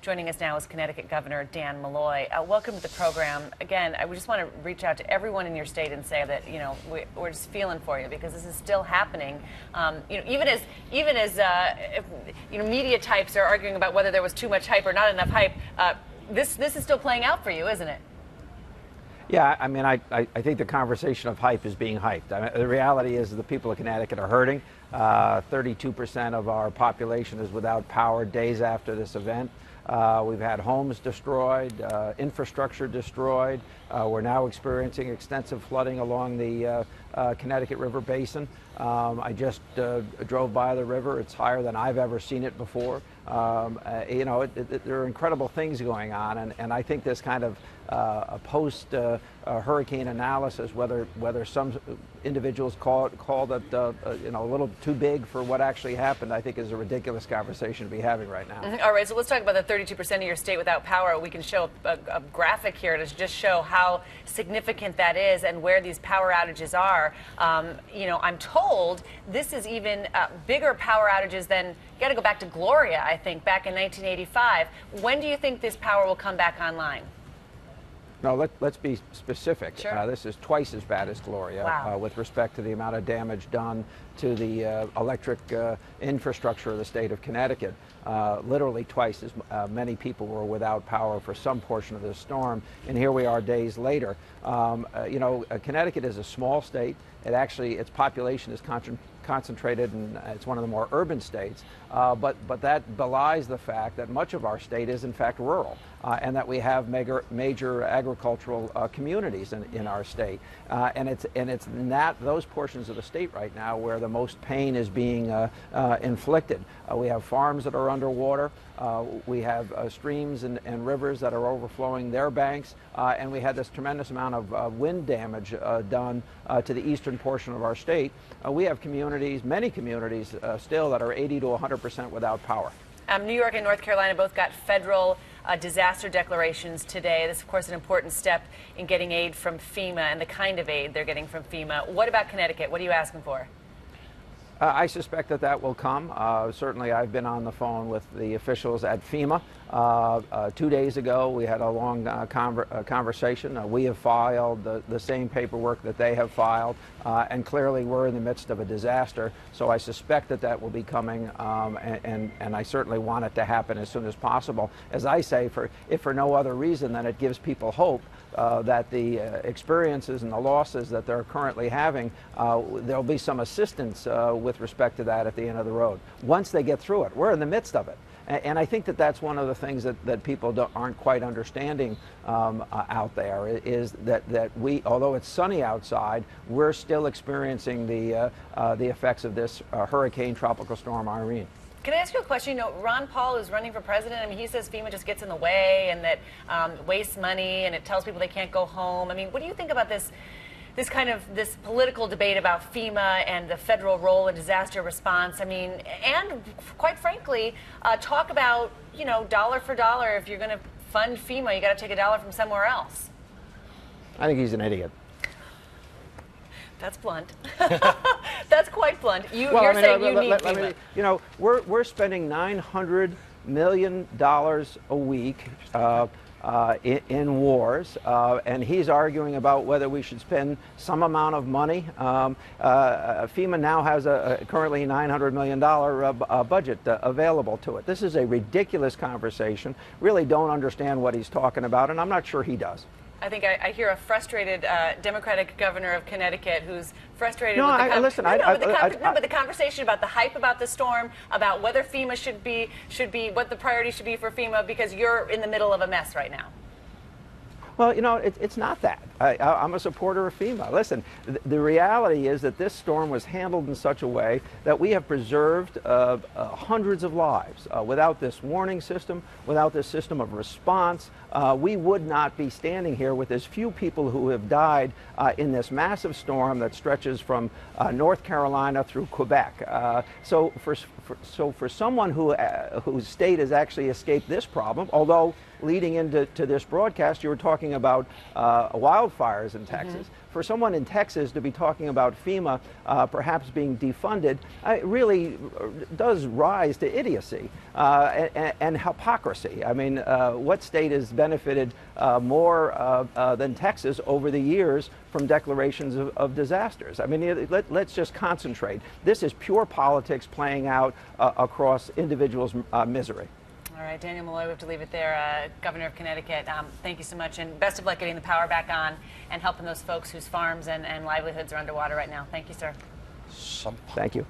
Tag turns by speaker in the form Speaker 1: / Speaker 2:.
Speaker 1: Joining us now is Connecticut Governor Dan Malloy. Welcome to the program. Again, I just want to reach out to everyone in your state and say that we're just feeling for you because this is still happening. Even as media types are arguing about whether there was too much hype or not enough hype, this is still playing out for you, isn't it?
Speaker 2: Yeah, I mean, I think the conversation of hype is being hyped. I mean, the reality is the people of Connecticut are hurting. 32% of our population is without power days after this event. We've had homes destroyed, infrastructure destroyed. We're now experiencing extensive flooding along the Connecticut River Basin. I just drove by the river. It's higher than I've ever seen it before. There are incredible things going on, and I think this kind of a post-hurricane analysis, whether some individuals called it a little too big for what actually happened, I think is a ridiculous conversation to be having right now.
Speaker 1: All right, so let's talk about the 32% of your state without power. We can show a graphic here to just show how significant that is and where these power outages are. I'm told this is even bigger power outages than, you got to go back to Gloria, I think, back in 1985. When do you think this power will come back online?
Speaker 2: No, let's be specific.
Speaker 1: Sure.
Speaker 2: This is twice as bad as Gloria.
Speaker 1: Wow.
Speaker 2: With respect to the amount of damage done to the electric infrastructure of the state of Connecticut. Literally twice as many people were without power for some portion of this storm, and here we are days later. Connecticut is a small state. Its population is concentrated, and it's one of the more urban states, but that belies the fact that much of our state is in fact rural, and that we have major agricultural communities in our state, and it's not those portions of the state right now where the most pain is being inflicted. We have farms that are underwater. We have streams and rivers that are overflowing their banks, and we had this tremendous amount of wind damage done to the eastern portion of our state. We have many communities still that are 80 to 100% without power.
Speaker 1: New York and North Carolina both got federal disaster declarations today. This is, of course, an important step in getting aid from FEMA and the kind of aid they're getting from FEMA. What about Connecticut? What are you asking for?
Speaker 2: I suspect that will come. Certainly, I've been on the phone with the officials at FEMA. 2 days ago, we had a long conversation. We have filed the same paperwork that they have filed, and clearly we're in the midst of a disaster. So I suspect that will be coming, and I certainly want it to happen as soon as possible. As I say, if for no other reason than it gives people hope that the experiences and the losses that they're currently having, there'll be some assistance with respect to that at the end of the road. Once they get through it, we're in the midst of it. And I think that's one of the things that people aren't quite understanding out there, is that we, although it's sunny outside, we're still experiencing the effects of this hurricane tropical storm Irene.
Speaker 1: Can I ask you a question? Ron Paul is running for president. I mean, he says FEMA just gets in the way and that wastes money and it tells people they can't go home. I mean, what do you think about this political debate about FEMA and the federal role in disaster response? I mean, and quite frankly, talk about, dollar for dollar, if you're going to fund FEMA, you got to take a dollar from somewhere else.
Speaker 2: I think he's an idiot.
Speaker 1: That's blunt. That's quite blunt. You're saying you need FEMA.
Speaker 2: We're spending $900 million a week in wars, and he's arguing about whether we should spend some amount of money. FEMA now has a currently $900 million budget available to it. This is a ridiculous conversation. Really don't understand what he's talking about, and I'm not sure he does.
Speaker 1: I think I hear a frustrated Democratic governor of Connecticut who's frustrated
Speaker 2: with
Speaker 1: the conversation about the hype about the storm, about whether FEMA should be what the priority should be for FEMA, because you're in the middle of a mess right now.
Speaker 2: Well, it's not that. I'm a supporter of FEMA. Listen, the reality is that this storm was handled in such a way that we have preserved hundreds of lives. Without this warning system, without this system of response, we would not be standing here with as few people who have died in this massive storm that stretches from North Carolina through Quebec. So for someone whose state has actually escaped this problem, although leading into this broadcast, you were talking about wildfires. wildfires in Texas. For someone in Texas to be talking about FEMA perhaps being defunded really does rise to idiocy and hypocrisy. I mean, what state has benefited more than Texas over the years from declarations of disasters? I mean, let's just concentrate. This is pure politics playing out across individuals' misery.
Speaker 1: All right, Dannel Malloy, we have to leave it there. Governor of Connecticut, thank you so much, and best of luck getting the power back on and helping those folks whose farms and livelihoods are underwater right now. Thank you, sir.
Speaker 2: Thank you.